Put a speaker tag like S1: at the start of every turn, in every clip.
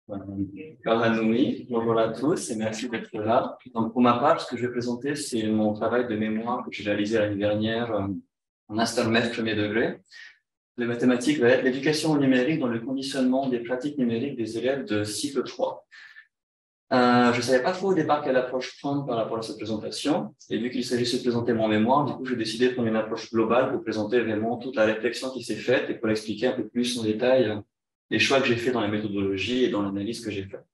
S1: Bonjour à tous et merci d'être là. Donc, pour ma part, ce que je vais présenter, c'est mon travail de mémoire que j'ai réalisé l'année dernière en master maths premier degré. Les mathématiques va être l'éducation au numérique dans le conditionnement des pratiques numériques des élèves de cycle 3. Je ne savais pas trop au départ quelle approche prendre par rapport à cette présentation. Et vu qu'il s'agissait de présenter mon mémoire, du coup, j'ai décidé de prendre une approche globale pour présenter vraiment toute la réflexion qui s'est faite et pour expliquer un peu plus en détail les choix que j'ai faits dans la méthodologie et dans l'analyse que j'ai faite.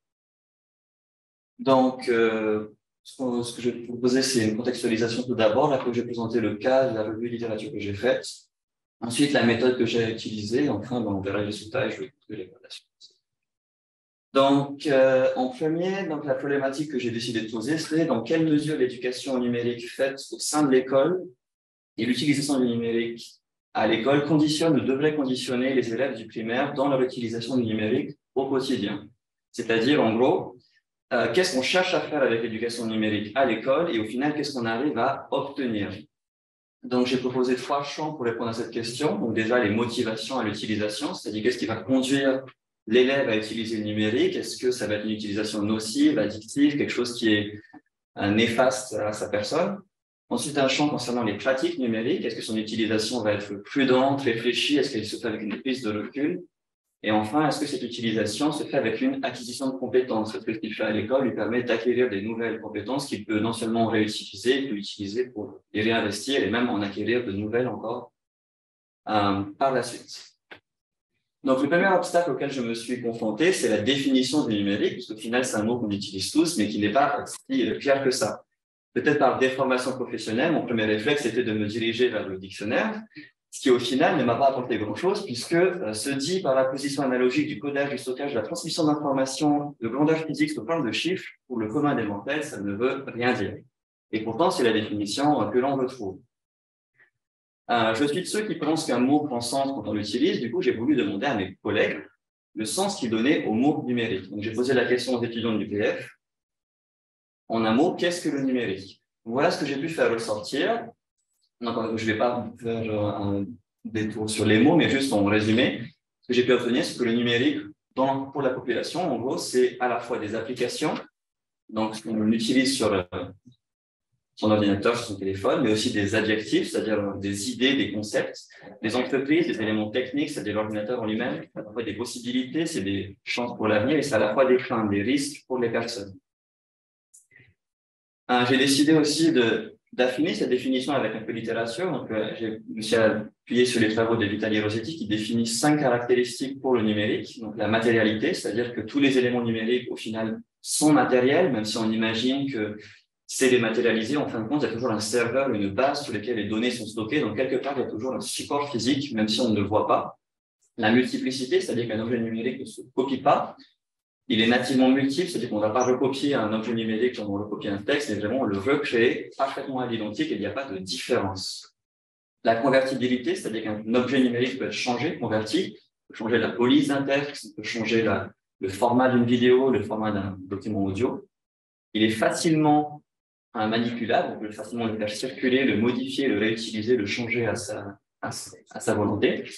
S1: Donc, ce que je vais vous proposer, c'est une contextualisation tout d'abord. Là, je vais présenter le cas de la revue de littérature que j'ai faite. Ensuite, la méthode que j'ai utilisée. Enfin, on verra les résultats et je vais vous les relations. Donc, en premier, la problématique que j'ai décidé de poser, c'est dans quelle mesure l'éducation numérique faite au sein de l'école et l'utilisation du numérique à l'école conditionne ou devrait conditionner les élèves du primaire dans leur utilisation du numérique au quotidien. C'est-à-dire, en gros, qu'est-ce qu'on cherche à faire avec l'éducation numérique à l'école et au final, qu'est-ce qu'on arrive à obtenir. Donc, j'ai proposé 3 champs pour répondre à cette question. Donc, déjà, les motivations à l'utilisation, c'est-à-dire qu'est-ce qui va conduire l'élève à utiliser le numérique. Est-ce que ça va être une utilisation nocive, addictive, quelque chose qui est néfaste à sa personne? Ensuite, un champ concernant les pratiques numériques. Est-ce que son utilisation va être prudente, réfléchie? Est-ce qu'elle se fait avec une prise de recul? Et enfin, est-ce que cette utilisation se fait avec une acquisition de compétences? Est-ce que ce qu'il fait à l'école lui permet d'acquérir des nouvelles compétences qu'il peut non seulement réutiliser, il peut utiliser pour les réinvestir et même en acquérir de nouvelles encore par la suite? Donc, le premier obstacle auquel je me suis confronté, c'est la définition du numérique, parce qu'au final, c'est un mot qu'on utilise tous, mais qui n'est pas si clair que ça. Peut-être par déformation professionnelle, mon premier réflexe était de me diriger vers le dictionnaire, ce qui au final ne m'a pas apporté grand-chose, puisque se dit par la position analogique du codage, du stockage, de la transmission d'informations, de grandeur physique sous forme de chiffres, pour le commun des mortels, ça ne veut rien dire. Et pourtant, c'est la définition que l'on retrouve. Je suis de ceux qui pensent qu'un mot prend sens quand on l'utilise. Du coup, j'ai voulu demander à mes collègues le sens qu'ils donnaient au mot numérique. Donc, j'ai posé la question aux étudiants du l'UPF. En un mot, qu'est-ce que le numérique? Voilà ce que j'ai pu faire ressortir. Donc, je ne vais pas faire un détour sur les mots, mais juste en résumé. Ce que j'ai pu obtenir, c'est que le numérique, pour la population, en gros, c'est à la fois des applications, donc on utilise sur son ordinateur, sur son téléphone, mais aussi des adjectifs, c'est-à-dire des idées, des concepts, des entreprises, des éléments techniques, c'est-à-dire l'ordinateur en lui-même, à la fois des possibilités, c'est des chances pour l'avenir, et c'est à la fois des craintes, des risques pour les personnes. J'ai décidé aussi d'affiner cette définition avec un peu de littérature. Donc, je me suis appuyé sur les travaux de Vitaly Rossetti qui définit 5 caractéristiques pour le numérique. Donc, la matérialité, c'est-à-dire que tous les éléments numériques, au final, sont matériels, même si on imagine que c'est dématérialisé. En fin de compte, il y a toujours un serveur, une base sur laquelle les données sont stockées. Donc, quelque part, il y a toujours un support physique, même si on ne le voit pas. La multiplicité, c'est-à-dire qu'un objet numérique ne se copie pas. Il est nativement multiple, c'est-à-dire qu'on ne va pas recopier un objet numérique comme on recopie un texte, mais vraiment on le recrée parfaitement à l'identique et il n'y a pas de différence. La convertibilité, c'est-à-dire qu'un objet numérique peut être changé, converti, peut changer la police d'un texte, peut changer le format d'une vidéo, le format d'un document audio. Il est facilement manipulable, on peut facilement le faire circuler, le modifier, le réutiliser, le changer à sa volonté.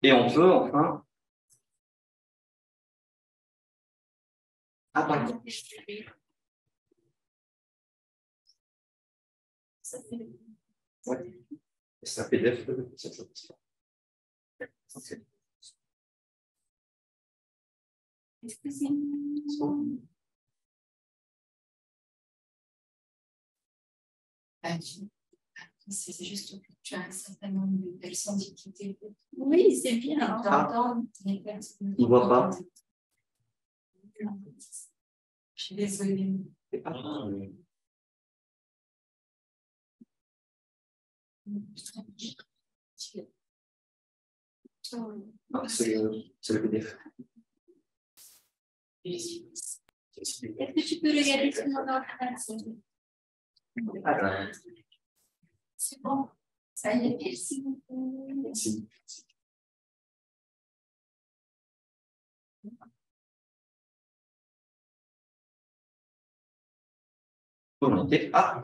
S1: Et on peut enfin... Ah, pardon. Ouais. C'est un PDF.
S2: C'est juste que tu as un certain nombre de personnes qui t'écoutent.
S3: Oui, c'est bien.
S1: Il ne voit pas.
S2: Je suis désolée.
S1: Non, c'est le PDF.
S3: Est-ce que tu peux regarder sur mon ordinateur? C'est bon. Ça y est, merci beaucoup.
S1: Merci. Volonté. Ah,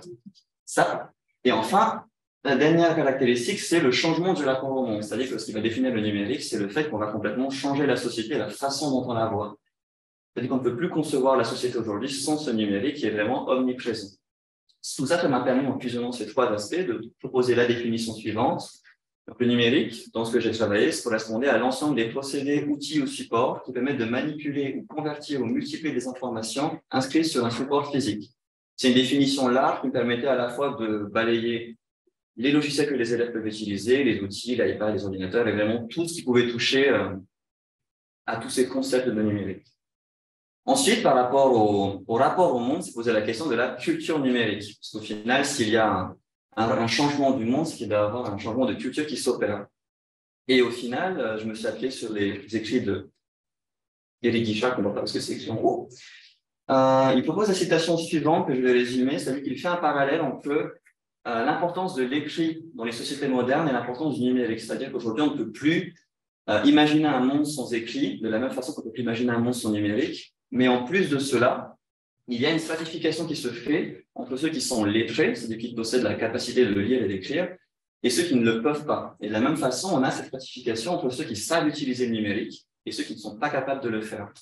S1: ça. Et enfin, la dernière caractéristique, c'est le changement du rapport au monde. C'est-à-dire que ce qui va définir le numérique, c'est le fait qu'on va complètement changer la société, la façon dont on la voit. C'est-à-dire qu'on ne peut plus concevoir la société aujourd'hui sans ce numérique qui est vraiment omniprésent. Tout ça m'a permis, en fusionnant ces trois aspects, de proposer la définition suivante. Donc, le numérique, dans ce que j'ai travaillé, correspondait à l'ensemble des procédés, outils ou supports qui permettent de manipuler ou convertir ou multiplier des informations inscrites sur un support physique. C'est une définition large qui me permettait à la fois de balayer les logiciels que les élèves peuvent utiliser, les outils, l'iPad, les ordinateurs, et vraiment tout ce qui pouvait toucher à tous ces concepts de numérique. Ensuite, par rapport au rapport au monde, c'est poser la question de la culture numérique. Parce qu'au final, s'il y a un changement du monde, c'est qu'il doit y avoir un changement de culture qui s'opère. Et au final, je me suis appuyé sur les écrits d'Éric Guichard, qu'on ne voit pas parce que c'est écrit en haut. Il propose la citation suivante, que je vais résumer, c'est-à-dire qu'il fait un parallèle entre l'importance de l'écrit dans les sociétés modernes et l'importance du numérique. C'est-à-dire qu'aujourd'hui, on ne peut plus imaginer un monde sans écrit, de la même façon qu'on ne peut plus imaginer un monde sans numérique. Mais en plus de cela, il y a une stratification qui se fait entre ceux qui sont lettrés, c'est-à-dire qui possèdent la capacité de lire et d'écrire, et ceux qui ne le peuvent pas. Et de la même façon, on a cette stratification entre ceux qui savent utiliser le numérique et ceux qui ne sont pas capables de le faire.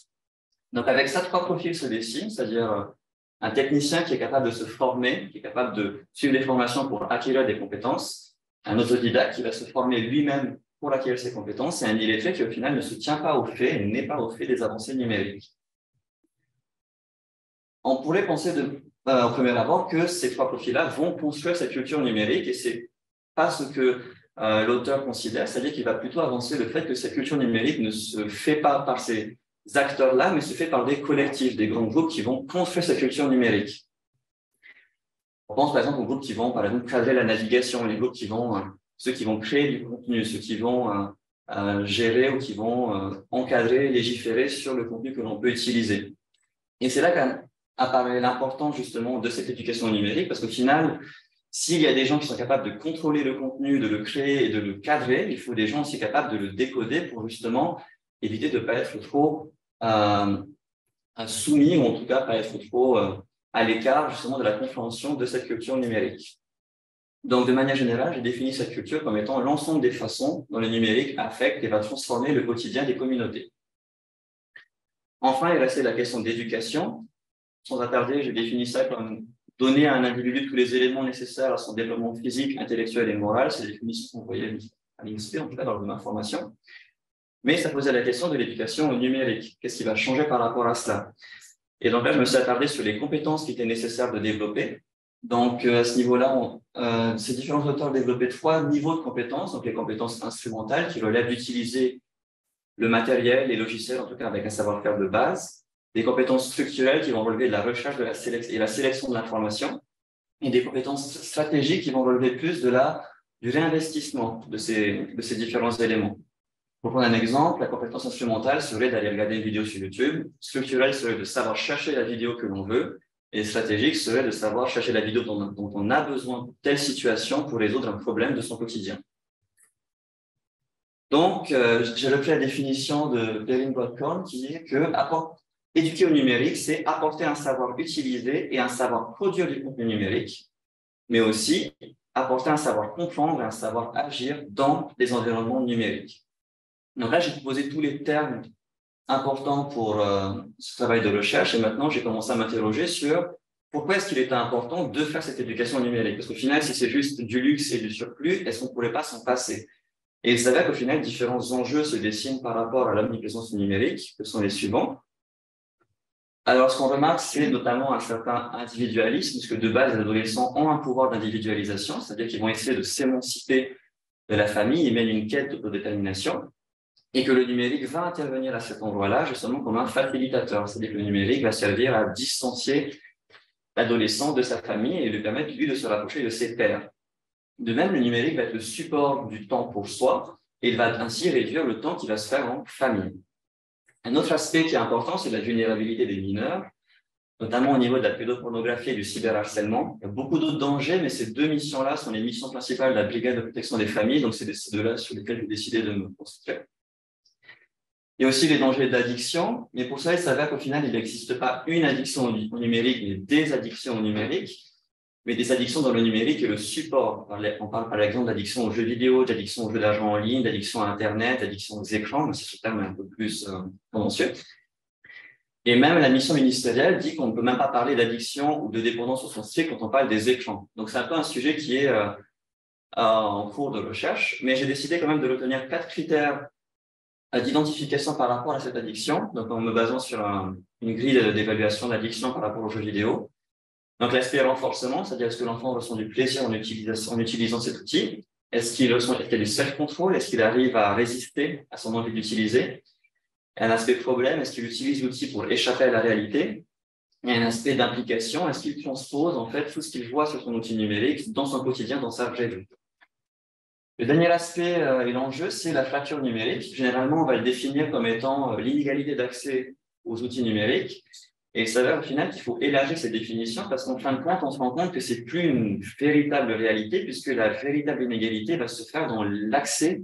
S1: Donc avec ça, trois profils se dessinent, c'est-à-dire un technicien qui est capable de se former, qui est capable de suivre les formations pour acquérir des compétences, un autodidacte qui va se former lui-même pour acquérir ses compétences, et un illettré qui au final ne se tient pas au fait et n'est pas au fait des avancées numériques. On pourrait penser au premier abord que ces trois profils-là vont construire cette culture numérique, et c'est pas ce que l'auteur considère, c'est-à-dire qu'il va plutôt avancer le fait que cette culture numérique ne se fait pas par ces acteurs-là, mais se fait par des collectifs, des grands groupes qui vont construire cette culture numérique. On pense par exemple aux groupes qui vont, par exemple, cadrer la navigation, les groupes qui vont, ceux qui vont créer du contenu, ceux qui vont gérer ou qui vont encadrer, légiférer sur le contenu que l'on peut utiliser. Et c'est là qu'apparaît l'importance justement de cette éducation numérique, parce qu'au final, s'il y a des gens qui sont capables de contrôler le contenu, de le créer et de le cadrer, il faut des gens aussi capables de le décoder pour justement éviter de ne pas être trop soumis, ou en tout cas pas être trop à l'écart justement de la compréhension de cette culture numérique. Donc, de manière générale, j'ai défini cette culture comme étant l'ensemble des façons dont le numérique affecte et va transformer le quotidien des communautés. Enfin, il restait la question d'éducation. Sans attarder, j'ai défini ça comme donner à un individu tous les éléments nécessaires à son développement physique, intellectuel et moral. C'est la définition qu'on voyait à l'INSPE, en tout cas lors de ma formation. Mais ça posait la question de l'éducation au numérique. Qu'est-ce qui va changer par rapport à cela? Et donc là, je me suis attardé sur les compétences qui étaient nécessaires de développer. Donc, à ce niveau-là, ces différents auteurs développaient trois niveaux de compétences. Donc, les compétences instrumentales qui relèvent d'utiliser le matériel, les logiciels, en tout cas avec un savoir-faire de base. Des compétences structurelles qui vont relever de la recherche et la sélection de l'information. Et des compétences stratégiques qui vont relever plus du réinvestissement de ces différents éléments. Pour prendre un exemple, la compétence instrumentale serait d'aller regarder une vidéo sur YouTube. Structurelle serait de savoir chercher la vidéo que l'on veut. Et stratégique serait de savoir chercher la vidéo dont on a besoin pour telle situation pour résoudre un problème de son quotidien. Donc, j'ai repris la définition de Perrin Broadcorn qui est que éduquer au numérique, c'est apporter un savoir utilisé et un savoir produire du contenu numérique, mais aussi apporter un savoir comprendre et un savoir agir dans les environnements numériques. Donc là, j'ai proposé tous les termes importants pour ce travail de recherche, et maintenant, j'ai commencé à m'interroger sur pourquoi est-ce qu'il était important de faire cette éducation numérique. Parce qu'au final, si c'est juste du luxe et du surplus, est-ce qu'on ne pourrait pas s'en passer? Et il s'avère qu'au final, différents enjeux se dessinent par rapport à l'omniprésence numérique, que sont les suivants. Alors, ce qu'on remarque, c'est notamment un certain individualisme, puisque de base, les adolescents ont un pouvoir d'individualisation, c'est-à-dire qu'ils vont essayer de s'émanciper de la famille et mènent une quête d'autodétermination, et que le numérique va intervenir à cet endroit-là, justement comme un facilitateur, c'est-à-dire que le numérique va servir à distancier l'adolescent de sa famille et lui permettre, lui, de se rapprocher de ses pairs. De même, le numérique va être le support du temps pour soi, et il va ainsi réduire le temps qui va se faire en famille. Un autre aspect qui est important, c'est la vulnérabilité des mineurs, notamment au niveau de la pédopornographie et du cyberharcèlement. Il y a beaucoup d'autres dangers, mais ces deux missions-là sont les missions principales de la Brigade de protection des familles, donc c'est ces deux-là sur lesquelles j'ai décidé de me concentrer. Il y a aussi les dangers d'addiction, mais pour ça, il s'avère qu'au final, il n'existe pas une addiction au numérique, mais des addictions au numérique, mais des addictions dans le numérique et le support. On parle par exemple d'addiction aux jeux vidéo, d'addiction aux jeux d'argent en ligne, d'addiction à Internet, d'addiction aux écrans, mais c'est ce terme un peu plus tendancieux. Et même la mission ministérielle dit qu'on ne peut même pas parler d'addiction ou de dépendance au sens strict quand on parle des écrans. Donc, c'est un peu un sujet qui est en cours de recherche, mais j'ai décidé quand même de retenir 4 critères d'identification par rapport à cette addiction, donc en me basant sur une grille d'évaluation d'addiction par rapport aux jeux vidéo. Donc, l'aspect renforcement, c'est-à-dire est-ce que l'enfant ressent du plaisir en utilisant cet outil? Est-ce qu'il y a du self-control? Est-ce qu'il arrive à résister à son envie d'utiliser? Un aspect problème, est-ce qu'il utilise l'outil pour échapper à la réalité? Et un aspect d'implication, est-ce qu'il transpose en fait tout ce qu'il voit sur son outil numérique dans son quotidien, dans sa vraie vie? Le dernier aspect et l'enjeu, c'est la fracture numérique. Généralement, on va le définir comme étant l'inégalité d'accès aux outils numériques. Et il s'avère au final qu'il faut élargir cette définition parce qu'en fin de compte, on se rend compte que c'est plus une véritable réalité puisque la véritable inégalité va se faire dans l'accès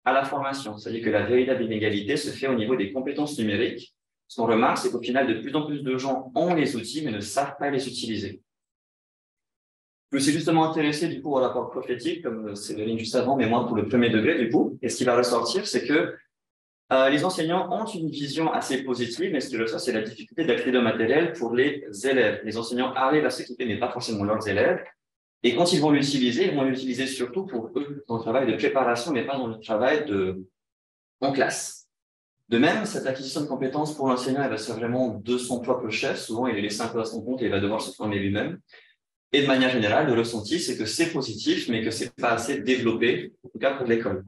S1: à la formation. C'est-à-dire que la véritable inégalité se fait au niveau des compétences numériques. Ce qu'on remarque, c'est qu'au final, de plus en plus de gens ont les outils mais ne savent pas les utiliser. Je me suis justement intéressé du coup au rapport prophétique, comme Séverine juste avant, mais moi pour le premier degré du coup. Et ce qui va ressortir, c'est que les enseignants ont une vision assez positive, mais ce qui ressort, c'est la difficulté d'accéder au matériel pour les élèves. Les enseignants arrivent à s'équiper, mais pas forcément leurs élèves. Et quand ils vont l'utiliser, ils vont l'utiliser surtout pour eux, dans le travail de préparation, mais pas dans le travail en classe. De même, cette acquisition de compétences pour l'enseignant, elle va se faire vraiment de son propre chef. Souvent, il est laissé un peu à son compte et il va devoir se former lui-même. Et de manière générale, le ressenti, c'est que c'est positif, mais que c'est pas assez développé, en tout cas pour l'école.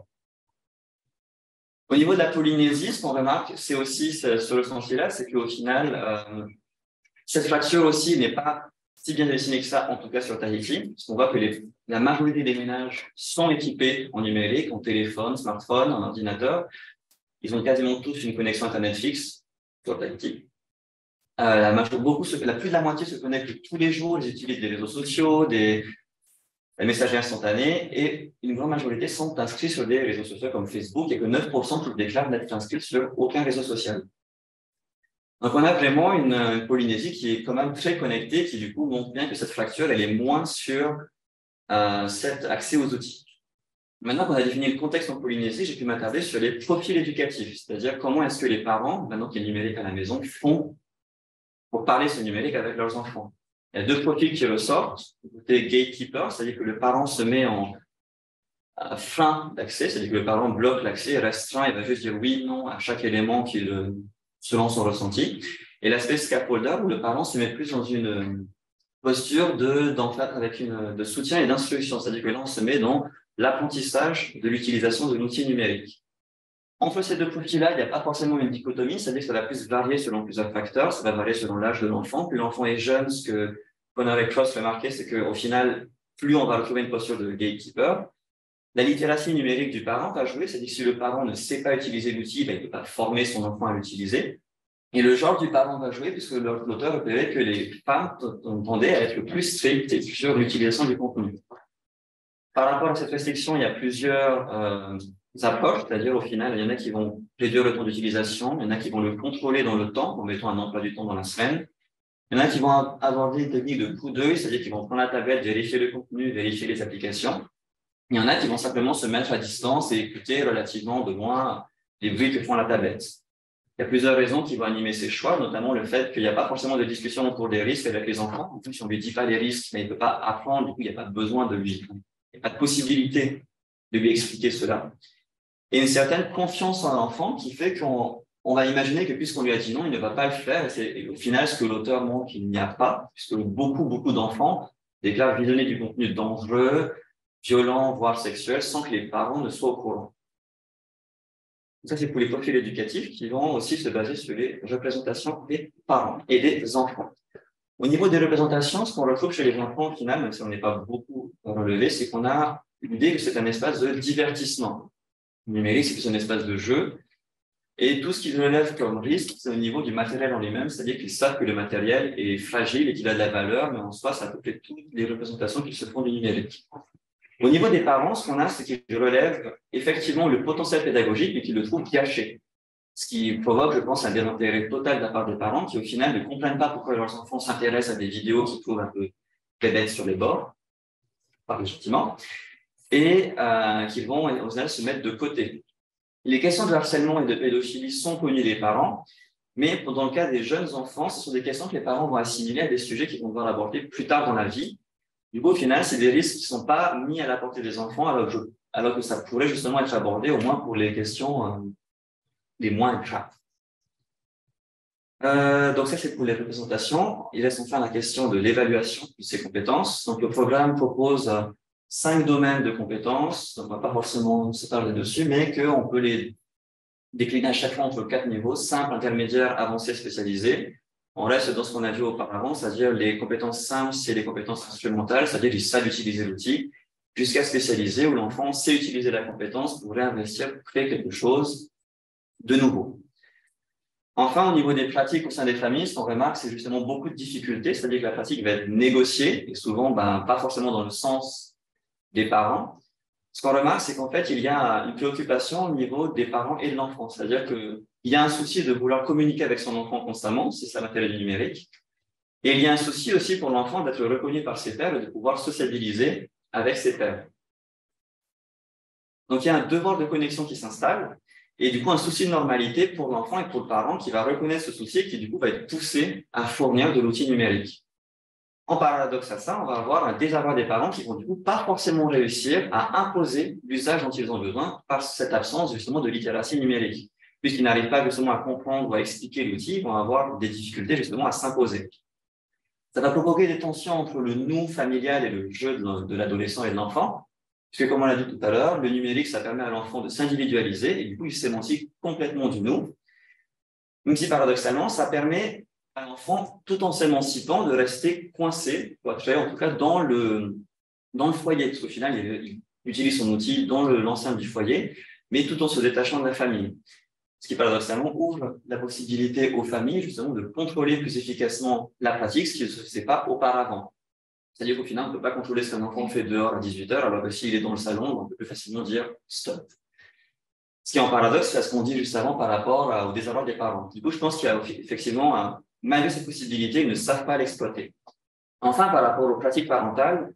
S1: Au niveau de la Polynésie, ce qu'on remarque, c'est aussi ce ressenti-là, c'est qu'au final, cette fracture aussi n'est pas si bien dessinée que ça, en tout cas sur Tahiti, parce qu'on voit que la majorité des ménages sont équipés en numérique, en téléphone, smartphone, en ordinateur. Ils ont quasiment tous une connexion Internet fixe sur Tahiti. Plus de la moitié se connectent tous les jours, ils utilisent des réseaux sociaux, des messageries instantanées, et une grande majorité sont inscrits sur des réseaux sociaux comme Facebook, et que 9% qui déclarent n'être inscrits sur aucun réseau social. Donc, on a vraiment une Polynésie qui est quand même très connectée, qui du coup montre bien que cette fracture, elle est moins sur cet accès aux outils. Maintenant qu'on a défini le contexte en Polynésie, j'ai pu m'attarder sur les profils éducatifs, c'est-à-dire comment est-ce que les parents, maintenant qu'il y a le numérique à la maison, font pour parler ce numérique avec leurs enfants. Il y a 2 profils qui ressortent. Le côté gatekeeper, c'est-à-dire que le parent se met en frein d'accès, c'est-à-dire que le parent bloque l'accès, restreint, et va juste dire oui, non à chaque élément selon son ressenti. Et l'aspect scaffolder, où le parent se met plus dans une posture de soutien et d'instruction, c'est-à-dire que là, on se met dans l'apprentissage de l'utilisation de l'outil numérique. Entre ces 2 profils-là, il n'y a pas forcément une dichotomie, c'est-à-dire que ça va plus varier selon plusieurs facteurs, ça va varier selon l'âge de l'enfant. Plus l'enfant est jeune, ce que Connor et Cross remarquaient, c'est qu'au final, plus on va retrouver une posture de gatekeeper. La littératie numérique du parent va jouer, c'est-à-dire que si le parent ne sait pas utiliser l'outil, il ne peut pas former son enfant à l'utiliser. Et le genre du parent va jouer, puisque l'auteur repérait que les femmes tendaient à être plus strictes sur l'utilisation du contenu. Par rapport à cette restriction, il y a plusieurs approches, c'est-à-dire au final, il y en a qui vont réduire le temps d'utilisation, il y en a qui vont le contrôler dans le temps, en mettant un emploi du temps dans la semaine. Il y en a qui vont aborder une technique de coup d'œil, c'est-à-dire qu'ils vont prendre la tablette, vérifier le contenu, vérifier les applications. Il y en a qui vont simplement se mettre à distance et écouter relativement de loin les bruits que font la tablette. Il y a plusieurs raisons qui vont animer ces choix, notamment le fait qu'il n'y a pas forcément de discussion autour des risques avec les enfants. En plus, si on ne lui dit pas les risques, mais il ne peut pas apprendre, du coup, il n'y a pas besoin il n'y a pas de possibilité de lui expliquer cela. Et une certaine confiance en l'enfant qui fait qu'on va imaginer que puisqu'on lui a dit non, il ne va pas le faire. Et au final, ce que l'auteur montre qu'il n'y a pas, puisque beaucoup d'enfants déclarent visionner du contenu dangereux, violent, voire sexuel, sans que les parents ne soient au courant. Ça, c'est pour les profils éducatifs qui vont aussi se baser sur les représentations des parents et des enfants. Au niveau des représentations, ce qu'on retrouve chez les enfants, au final, même si on n'est pas beaucoup relevé, c'est qu'on a l'idée que c'est un espace de divertissement. Le numérique, c'est plus un espace de jeu. Et tout ce qu'ils relèvent comme risque, c'est au niveau du matériel en lui-même, c'est-à-dire qu'ils savent que le matériel est fragile et qu'il a de la valeur, mais en soi, ça peut être toutes les représentations qui se font du numérique. Au niveau des parents, ce qu'on a, c'est qu'ils relèvent effectivement le potentiel pédagogique, mais qu'ils le trouvent caché. Ce qui provoque, je pense, un désintérêt total de la part des parents qui, au final, ne comprennent pas pourquoi leurs enfants s'intéressent à des vidéos qu'ils trouvent un peu bêtes sur les bords, par gentiment, et qui vont, au final, se mettre de côté. Les questions de harcèlement et de pédophilie sont connues des parents, Mais dans le cas des jeunes enfants, ce sont des questions que les parents vont assimiler à des sujets qu'ils vont devoir aborder plus tard dans la vie. Du coup, au final, c'est des risques qui ne sont pas mis à la portée des enfants, alors que ça pourrait justement être abordé, au moins pour les questions les moins graves. Donc ça, c'est pour les représentations. Il reste enfin la question de l'évaluation de ces compétences. Donc le programme propose 5 domaines de compétences. On ne va pas forcément se parler dessus, mais qu'on peut les décliner à chaque fois entre 4 niveaux, simple, intermédiaire, avancé, spécialisé. On reste dans ce qu'on a vu auparavant, c'est-à-dire les compétences simples, c'est les compétences instrumentales, c'est-à-dire qu'ils savent utiliser l'outil, jusqu'à spécialisé, où l'enfant sait utiliser la compétence pour réinvestir, pour créer quelque chose de nouveau. Enfin, au niveau des pratiques au sein des familles, ce qu'on remarque, c'est justement beaucoup de difficultés, c'est-à-dire que la pratique va être négociée, et souvent pas forcément dans le sens des parents. Ce qu'on remarque, c'est qu'en fait, il y a une préoccupation au niveau des parents et de l'enfant, c'est-à-dire qu'il y a un souci de vouloir communiquer avec son enfant constamment, c'est ça l'intérêt du numérique, et il y a un souci aussi pour l'enfant d'être reconnu par ses pairs et de pouvoir sociabiliser avec ses pairs. Donc, il y a un devoir de connexion qui s'installe, et du coup, un souci de normalité pour l'enfant et pour le parent qui va reconnaître ce souci et qui, du coup, va être poussé à fournir de l'outil numérique. En paradoxe à ça, on va avoir un désarroi des parents qui vont, du coup, pas forcément réussir à imposer l'usage dont ils ont besoin par cette absence, justement, de littératie numérique. Puisqu'ils n'arrivent pas, justement, à comprendre ou à expliquer l'outil, ils vont avoir des difficultés, justement, à s'imposer. Ça va provoquer des tensions entre le nous familial et le jeu de l'adolescent et de l'enfant. Puisque, comme on l'a dit tout à l'heure, le numérique, ça permet à l'enfant de s'individualiser et du coup, il s'émancipe complètement du nous. Même si, paradoxalement, ça permet à l'enfant, tout en s'émancipant, de rester coincé, en tout cas dans le foyer. Parce qu'au final, il utilise son outil dans l'enceinte du foyer, mais tout en se détachant de la famille. Ce qui, paradoxalement, ouvre la possibilité aux familles, justement, de contrôler plus efficacement la pratique, ce qui ne se faisait pas auparavant. C'est-à-dire qu'au final, on ne peut pas contrôler ce qu'un enfant fait dehors à 18h, alors que s'il est dans le salon, on peut plus facilement dire stop. Ce qui est en paradoxe, c'est ce qu'on dit juste avant par rapport au désarroi des parents. Du coup, je pense qu'il y a effectivement, malgré cette possibilité, ils ne savent pas l'exploiter. Enfin, par rapport aux pratiques parentales,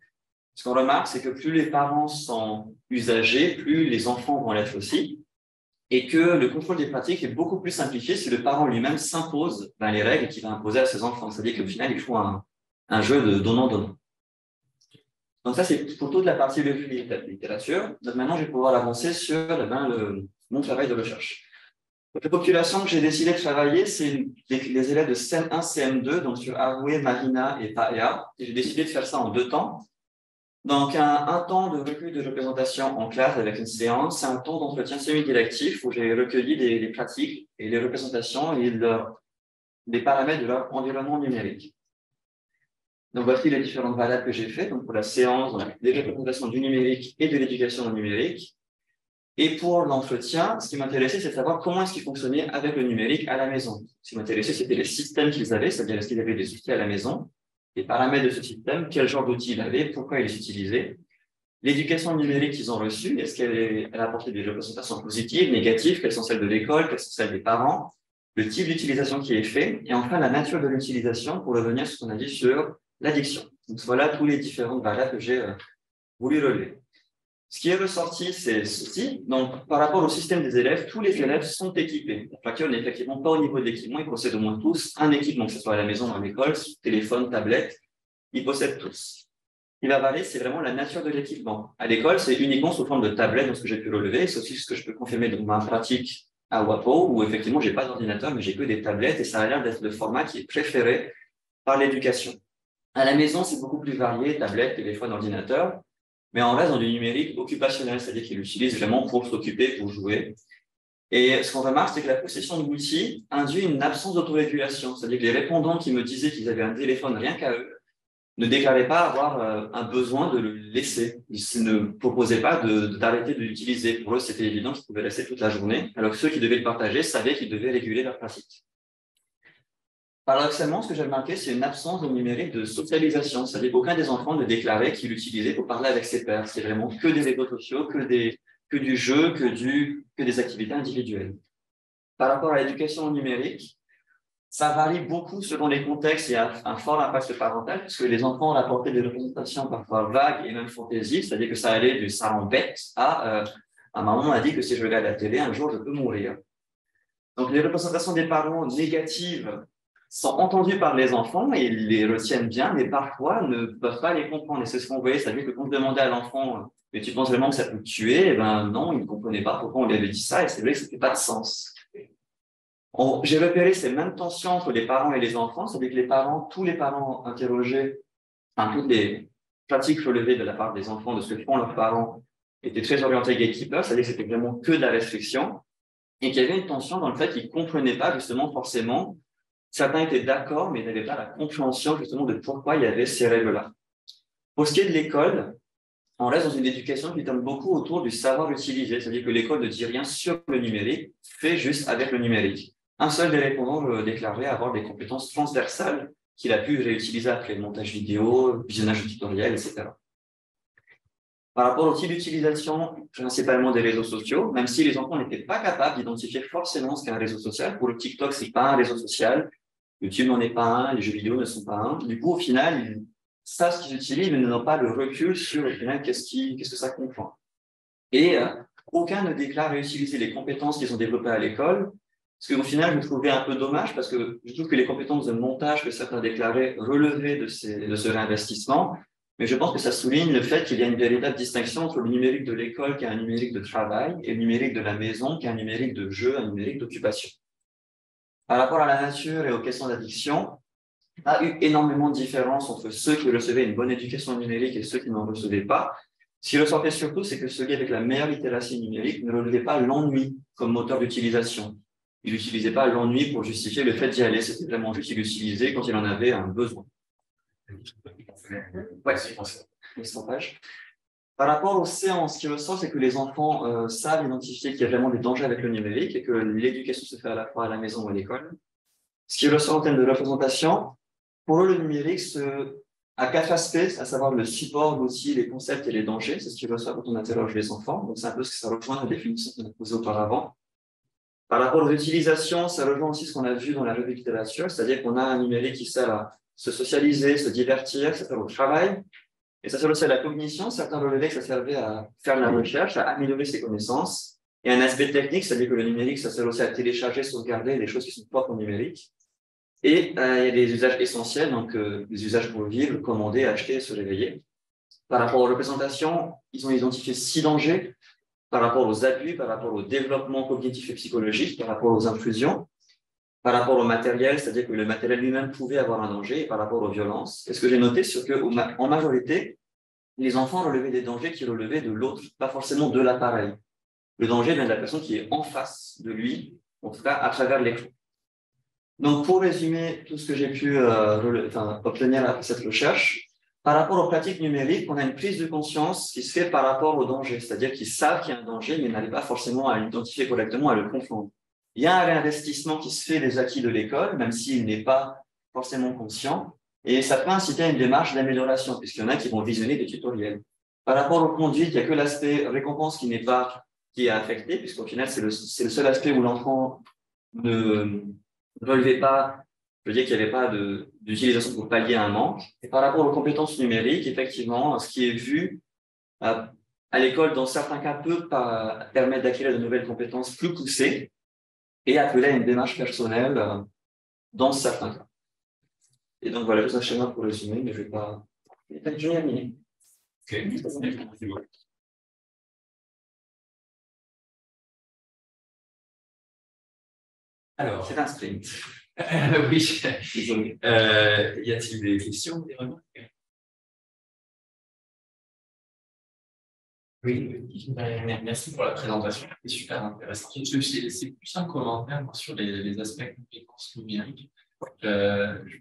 S1: ce qu'on remarque, c'est que plus les parents sont usagers, plus les enfants vont l'être aussi, et que le contrôle des pratiques est beaucoup plus simplifié si le parent lui-même s'impose les règles qu'il va imposer à ses enfants. C'est-à-dire qu'au final, il faut un jeu de donnant-donnant. Donc ça, c'est pour toute la partie revue de la littérature. Donc maintenant, je vais pouvoir avancer sur mon travail de recherche. Donc, la population que j'ai décidé de travailler, c'est les élèves de CM1, CM2, donc sur Arouet, Marina et Paea. Et j'ai décidé de faire ça en 2 temps. Donc, un temps de recueil de représentation en classe avec une séance, c'est un temps d'entretien semi-directif où j'ai recueilli les pratiques et les représentations et des paramètres de leur environnement numérique. Donc, voici les différentes balades que j'ai faites. Donc, pour la séance, des représentations du numérique et de l'éducation au numérique. Et pour l'entretien, ce qui m'intéressait, c'est de savoir comment est-ce qu'ils fonctionnaient avec le numérique à la maison. Ce qui m'intéressait, c'était les systèmes qu'ils avaient, c'est-à-dire est-ce qu'ils avaient des outils à la maison, les paramètres de ce système, quel genre d'outils ils avaient, pourquoi ils les utilisaient, l'éducation numérique qu'ils ont reçue, est-ce qu'elle apportait des représentations positives, négatives, quelles sont celles de l'école, quelles sont celles des parents, le type d'utilisation qui est fait, et enfin la nature de l'utilisation pour revenir sur ce qu'on a dit sur l'addiction. Donc voilà tous les différentes variables que j'ai voulu relever. Ce qui est ressorti, c'est ceci. Donc, par rapport au système des élèves, tous les élèves sont équipés. Chacun n'est effectivement pas au niveau de l'équipement. Ils possèdent au moins tous un équipement, que ce soit à la maison ou à l'école, téléphone, tablette. Ils possèdent tous. Ce qui va varier, c'est vraiment la nature de l'équipement. À l'école, c'est uniquement sous forme de tablette, donc ce que j'ai pu relever. C'est aussi ce que je peux confirmer dans ma pratique à WAPO, où effectivement, j'ai pas d'ordinateur, mais j'ai que des tablettes, et ça a l'air d'être le format qui est préféré par l'éducation. À la maison, c'est beaucoup plus varié, tablette, téléphone, ordinateur. Mais on reste dans du numérique occupationnel, c'est-à-dire qu'il l'utilise vraiment pour s'occuper, pour jouer. Et ce qu'on remarque, c'est que la possession de l'outil induit une absence d'autorégulation, c'est-à-dire que les répondants qui me disaient qu'ils avaient un téléphone rien qu'à eux ne déclaraient pas avoir un besoin de le laisser. Ils ne proposaient pas d'arrêter de l'utiliser. Pour eux, c'était évident qu'ils pouvaient rester toute la journée, alors que ceux qui devaient le partager savaient qu'ils devaient réguler leur pratique. Paradoxalement, ce que j'ai remarqué, c'est une absence de numérique de socialisation. C'est-à-dire qu'aucun des enfants ne déclarait qu'il l'utilisait pour parler avec ses pairs. C'est vraiment que des réseaux sociaux, que du jeu, que des activités individuelles. Par rapport à l'éducation numérique, ça varie beaucoup selon les contextes. Il y a un fort impact parental, puisque les enfants apportaient des représentations parfois vagues et même fantaisies, c'est-à-dire que ça allait du ça m'embête à maman a dit que si je regarde la télé, un jour, je peux mourir. Donc, les représentations des parents négatives sont entendues par les enfants et ils les retiennent bien, mais parfois ne peuvent pas les comprendre. Et c'est ce qu'on voyait, c'est-à-dire que quand on demandait à l'enfant, mais tu penses vraiment que ça peut te tuer? Eh ben non, il ne comprenait pas pourquoi on lui avait dit ça, et c'est vrai que ça fait pas de sens. J'ai repéré ces mêmes tensions entre les parents et les enfants, c'est-à-dire que les parents, tous les parents interrogés, enfin, toutes les pratiques relevées de la part des enfants, de ce que font leurs parents, étaient très orientés gatekeepers, c'est-à-dire que c'était vraiment que de la restriction, et qu'il y avait une tension dans le fait qu'ils ne comprenaient pas justement forcément. Certains étaient d'accord, mais n'avaient pas la compréhension justement de pourquoi il y avait ces règles-là. Pour ce qui est de l'école, on reste dans une éducation qui tourne beaucoup autour du savoir utiliser, c'est-à-dire que l'école ne dit rien sur le numérique, fait juste avec le numérique. Un seul des répondants déclarait avoir des compétences transversales qu'il a pu réutiliser après le montage vidéo, visionnage de tutoriels, etc. Par rapport au type d'utilisation, principalement des réseaux sociaux, même si les enfants n'étaient pas capables d'identifier forcément ce qu'est un réseau social. Pour le TikTok, c'est pas un réseau social. YouTube n'en est pas un, les jeux vidéo ne sont pas un. Du coup, au final, ils savent ce qu'ils utilisent, mais n'ont pas le recul sur, au final, qu'est-ce que ça comprend. Et aucun ne déclare réutiliser les compétences qu'ils ont développées à l'école, ce qu'au final, je trouvais un peu dommage, parce que je trouve que les compétences de montage que certains déclaraient relevaient de ce réinvestissement, mais je pense que ça souligne le fait qu'il y a une véritable distinction entre le numérique de l'école, qui est un numérique de travail, et le numérique de la maison, qui est un numérique de jeu, un numérique d'occupation. Par rapport à la nature et aux questions d'addiction, il y a eu énormément de différences entre ceux qui recevaient une bonne éducation numérique et ceux qui n'en recevaient pas. Ce qui ressortait surtout, c'est que ceux avec la meilleure littératie numérique ne relevaient pas l'ennui comme moteur d'utilisation. Ils n'utilisaient pas l'ennui pour justifier le fait d'y aller, c'était vraiment juste qu'ils l'utilisaient quand il en avait un besoin. Ouais, c'est page. Par rapport aux séances, ce qui ressort, c'est que les enfants savent identifier qu'il y a vraiment des dangers avec le numérique et que l'éducation se fait à la fois à la maison ou à l'école. Ce qui ressort en termes de représentation, pour eux, le numérique a 4 aspects, à savoir le support, l'outil, les concepts et les dangers. C'est ce qui ressort quand on interroge les enfants. Donc, c'est un peu ce que ça rejoint la définition qu'on a posée auparavant. Par rapport aux utilisations, ça rejoint aussi ce qu'on a vu dans la revue de littérature, c'est-à-dire qu'on a un numérique qui sert à se socialiser, se divertir, ça sert au travail, et ça sert aussi à la cognition. Certains relevaient que ça servait à faire de la recherche, à améliorer ses connaissances. Et un aspect technique, c'est-à-dire que le numérique, ça sert aussi à télécharger, sauvegarder des choses qui sont propres au numérique. Et il y a des usages essentiels, donc des usages pour vivre, commander, acheter, se réveiller. Par rapport aux représentations, ils ont identifié 6 dangers par rapport aux abus, par rapport au développement cognitif et psychologique, par rapport aux intrusions, par rapport au matériel, c'est-à-dire que le matériel lui-même pouvait avoir un danger, et par rapport aux violences. Et ce que j'ai noté, c'est qu'en majorité, les enfants relevaient des dangers qui relevaient de l'autre, pas forcément de l'appareil. Le danger vient de la personne qui est en face de lui, en tout cas à travers l'écran. Donc, pour résumer tout ce que j'ai pu obtenir après cette recherche, par rapport aux pratiques numériques, on a une prise de conscience qui se fait par rapport au danger, c'est-à-dire qu'ils savent qu'il y a un danger, mais n'arrivent pas forcément à l'identifier correctement, à le confondre. Il y a un réinvestissement qui se fait des acquis de l'école, même s'il n'est pas forcément conscient, et ça peut inciter à une démarche d'amélioration, puisqu'il y en a qui vont visionner des tutoriels. Par rapport aux conduites, il n'y a que l'aspect récompense qui est affecté, puisqu'au final, c'est le seul aspect où l'enfant ne relevait pas, je veux dire qu'il n'y avait pas d'utilisation pour pallier un manque. Et par rapport aux compétences numériques, effectivement, ce qui est vu à l'école, dans certains cas, peut permettre d'acquérir de nouvelles compétences plus poussées et appeler à une démarche personnelle dans certains cas. Et donc voilà, juste un schéma pour résumer, mais je ne vais pas... Je vais terminer.
S4: Ok, merci beaucoup. Alors,
S1: c'est un sprint.
S4: Oui.
S1: Désolé.
S4: Y a-t-il des questions, des remarques? Oui, merci pour la présentation, c'est super intéressant. C'est plus un commentaire sur les aspects compétences numériques. Je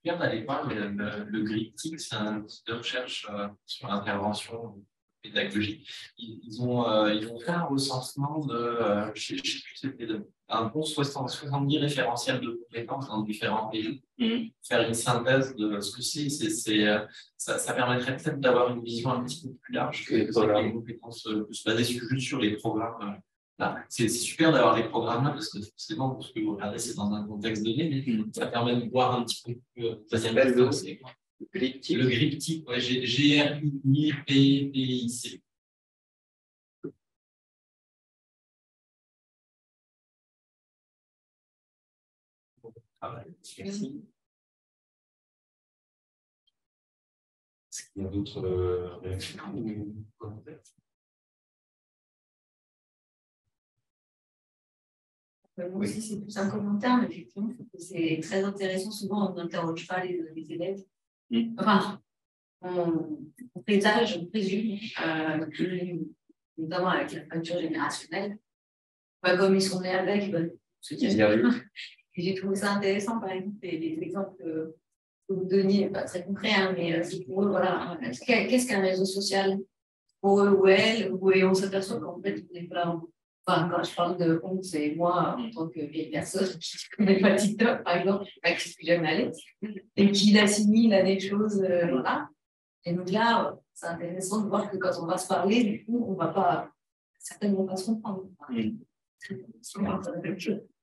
S4: viens d'aller voir le GRIPTIC, c'est un outil de recherche sur l'intervention pédagogique. Ils ont fait un recensement de, je sais plus, c'était un bon 70 référentiels de compétences dans différents pays. Faire une synthèse de ce que c'est, ça permettrait peut-être d'avoir une vision un petit peu plus large que les compétences se baser juste sur les programmes. C'est super d'avoir les programmes là parce que forcément, ce que vous regardez, c'est dans un contexte donné, mais ça permet de voir un petit peu plus. Ça s'appelle le GRIPTIC. Le GRIPTIC, ouais, GRIPTIC. Ah, bah,
S1: Merci.
S4: est-ce qu'il y a d'autres réactions ou commentaires?
S2: Moi aussi, c'est plus un commentaire, mais effectivement, c'est très intéressant. Souvent, on n'interroge pas les élèves. Enfin, on présage, on présume, notamment avec la fracture générationnelle. Comme ils sont nés avec, ce qui j'ai trouvé ça intéressant, par exemple, les exemples que vous donniez, pas très concrets, hein, mais c'est pour eux, voilà, qu'est-ce qu'un réseau social pour eux ou elles, et on s'aperçoit qu'en fait, on n'est pas. Enfin, quand je parle de honte, c'est moi, en tant que vieille personne qui ne connaît pas TikTok, par exemple, qui ne suis jamais allée, et qui l'assimile à des choses, voilà. Et donc là, c'est intéressant de voir que quand on va se parler, du coup, on ne va pas, certainement pas se comprendre.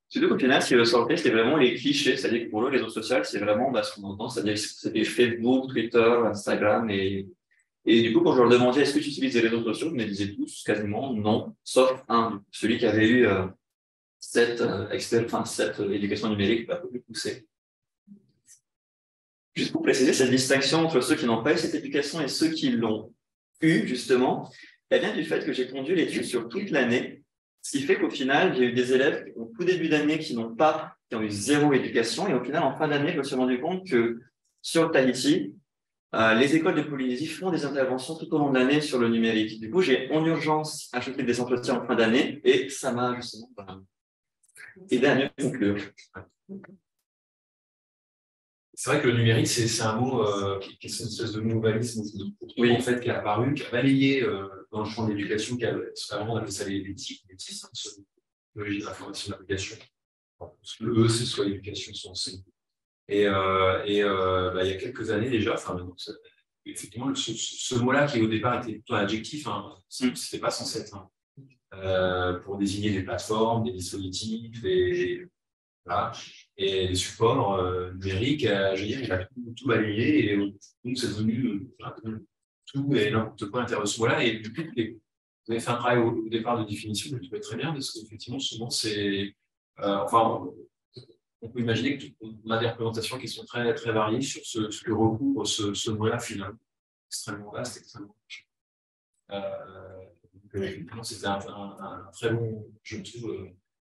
S1: Surtout qu'au final, ce qui ressortait, c'est vraiment les clichés. C'est-à-dire que pour eux, les réseaux sociaux, c'est vraiment ce qu'on entend. C'est-à-dire que c'était Facebook, Twitter, Instagram. Et du coup, quand je leur demandais est-ce que tu utilises les réseaux sociaux, ils me disaient tous quasiment non, sauf un, celui qui avait eu cette éducation numérique un peu plus poussée. Juste pour préciser, cette distinction entre ceux qui n'ont pas eu cette éducation et ceux qui l'ont eu, justement, elle vient du fait que j'ai conduit l'étude sur toute l'année, ce qui fait qu'au final, j'ai eu des élèves au tout début d'année qui ont eu zéro éducation, et au final, en fin d'année, je me suis rendu compte que sur Tahiti, les écoles de Polynésie font des interventions tout au long de l'année sur le numérique. Du coup, j'ai en urgence acheté des entretiens en fin d'année, et ça m'a justement aidé à mieux conclure.
S4: C'est vrai que le numérique, c'est un mot qui est une espèce de nouvalisme en fait, qui est apparu, qui a balayé dans le champ de l'éducation, avant on appelait ça les TIC, technologies d'information d'application. Le E, c'est soit l'éducation, soit enseignement. Et il y a quelques années déjà, effectivement, ce mot-là qui au départ était plutôt un adjectif, hein, c'était pas censé être pour désigner des plateformes, des dispositifs, voilà. Et les supports numériques, je veux dire, il a tout balayé, et donc c'est devenu tout et n'importe quoi à l'intérieur de ce mot-là. Et du coup, vous avez fait un travail au départ de définition, je le trouvais très bien, parce qu'effectivement, souvent, c'est. On peut imaginer qu'on a des représentations qui sont très, très variées sur ce que recouvre ce mot-là, finalement. Extrêmement vaste, extrêmement effectivement, c'était un très bon, je trouve,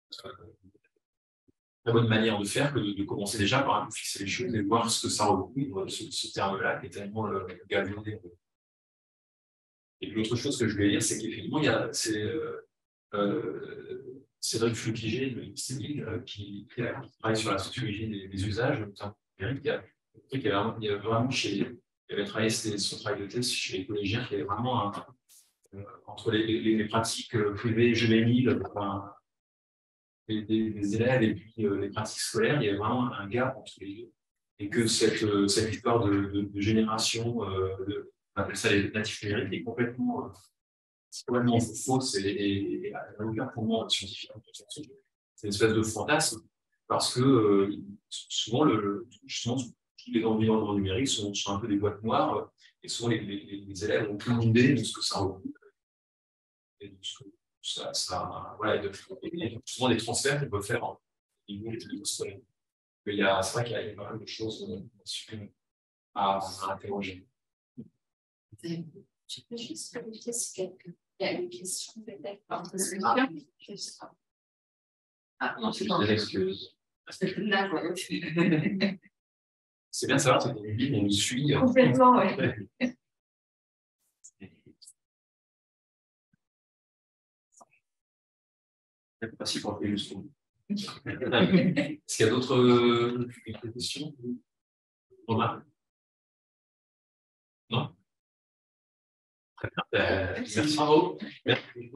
S4: très bonne manière de faire que de commencer déjà par un peu fixer les choses et voir ce que ça recouvre, ce terme-là qui est tellement galvaudé. Et puis l'autre chose que je voulais dire, c'est qu'effectivement, il y a Cédric Flucligé, qui travaille sur la sociologie des usages, notamment numérique. Il avait travaillé son travail de thèse chez les collégiens, qui avait vraiment entre les pratiques privées juvéniles, des élèves et puis les pratiques scolaires, il y avait vraiment un gap entre les deux. Et que cette histoire de génération, on appelle ça les natifs numériques, est complètement fausse et n'a aucun fondement scientifique. C'est une espèce de fantasme, parce que souvent, justement, tous les environnements numériques sont un peu des boîtes noires, et souvent les élèves ont aucune idée de ce que ça recouvre. Et de ce que voilà, il y a souvent des transferts qu'on peut faire au niveau des scolaires. C'est vrai qu'il y a pas mal de choses à interroger.
S2: Je peux juste vérifier si quelqu'un. Il y a une question peut-être.
S1: Non, c'est juste des excuses.
S4: C'est bien de savoir que c'est une on nous suit.
S2: Complètement, oui.
S1: Merci pour le jusqu'au bout.
S4: Est-ce qu'il y a d'autres questions? Romain? Non? Très bien. Merci. Bravo. Merci.